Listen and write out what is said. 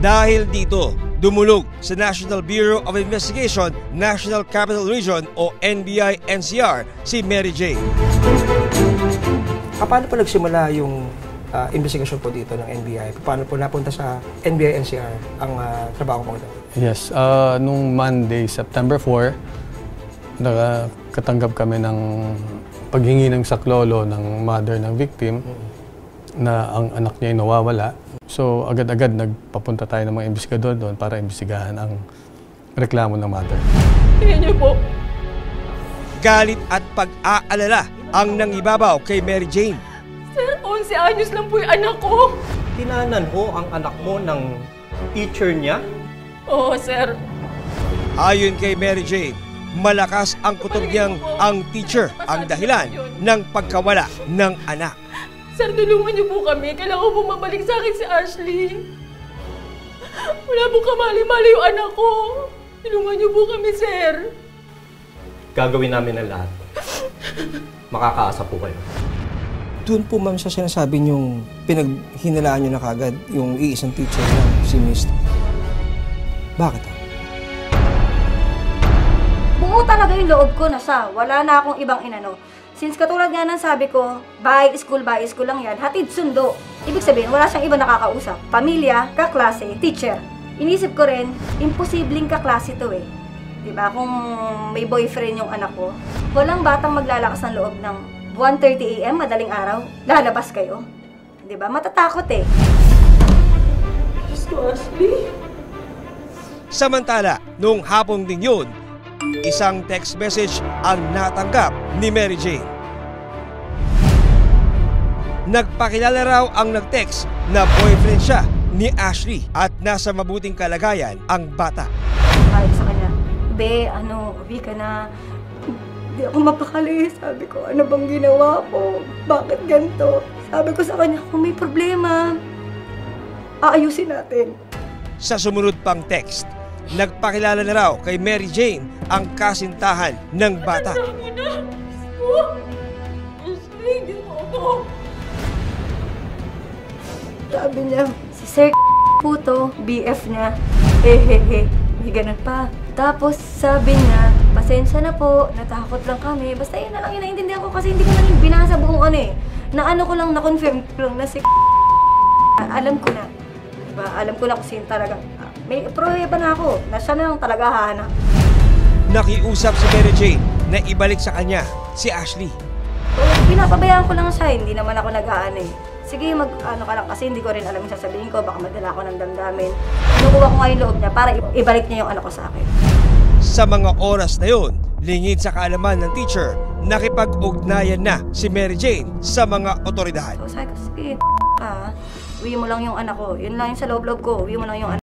Dahil dito, dumulog sa National Bureau of Investigation, National Capital Region o NBI-NCR si Mary Jane. Paano po nagsimula yung investigasyon po dito ng NBI? Paano po napunta sa NBI-NCR ang trabaho po ito? Yes, nung Monday, September 4, nakakatanggap kami ng paghingi ng saklolo ng mother ng victim na ang anak niya ay nawawala. So agad-agad nagpapunta tayo ng mga investigador doon para imbestigahan ang reklamo ng mother. Tingnan niyo po. Galit at pag-aalala ang nangibabaw kay Mary Jane. Sir, 11 anyos lang po yung anak ko. Tinanan ho ang anak mo ng teacher niya? Oo, sir. Ayon kay Mary Jane, malakas ang kutob niyang ang teacher ang dahilan ng pagkawala ng anak. Sir, tulungan niyo po kami. Kailangan po mabalik sa akin si Ashley. Wala po kamali-mali yung anak ko. Tulungan niyo po kami, sir. Gagawin namin ang lahat. Makakaasa po kayo. Doon po ma'am sa sinasabi niyong pinaghinalaan niyo na kagad yung iisang teacher na si Miss. Bakit? Buo talaga yung loob ko na wala na akong ibang inano. Since katulad nga ng sabi ko, by school lang yan, hatid sundo. Ibig sabihin, wala siyang iba nakakausap. Pamilya, kaklase, teacher. Inisip ko rin, imposibleng kaklase to eh. Diba? Kung may boyfriend yung anak ko, walang batang maglalakas ng loob ng 1:30 AM, madaling araw, lalabas kayo. Diba? Matatakot eh. Diyos ko, Ashley. Samantala, nung hapon din yun, isang text message ang natanggap ni Mary Jane. Nagpakilala raw ang nag-text na boyfriend siya ni Ashley at nasa mabuting kalagayan ang bata. Sabi sa kanya, Be, uwi ka na. Hindi ako mapakali. Sabi ko, ano bang ginawa ko? Bakit ganito? Sabi ko sa kanya, kung may problema, aayusin natin. Sa sumunod pang text, nagpakilala na raw kay Mary Jane ang kasintahan ng bata. Ashley, hindi mo ako. Sabi niya, si Sir Puto, BF niya. Hehehe, may ganun pa. Tapos sabi niya, pasensya na po, natakot lang kami. Basta yun na lang yung naiintindihan ko kasi hindi ko na binasa buong na ko lang, na-confirm ko lang na si alam ko na. Diba? Alam ko na kung sino talaga. May pruweba na ako na siya na lang talaga hahanap. Nakiusap si Mary Jane na ibalik sa kanya si Ashley. So, pinapabayaan ko lang siya, hindi naman ako nag-aano eh. Sige, ka lang kasi hindi ko rin alam yung sasabihin ko, baka madala ko ng damdamin. Kinukuha ko nga yung loob niya para ibalik niya yung anak ko sa akin. Sa mga oras na yun, lingid sa kaalaman ng teacher, nakipag-ugnayan na si Mary Jane sa mga otoridad. So sabi ko, sige, uwi mo lang yung anak ko. Yun lang yung sa loob-loob ko, uwi mo lang yung anak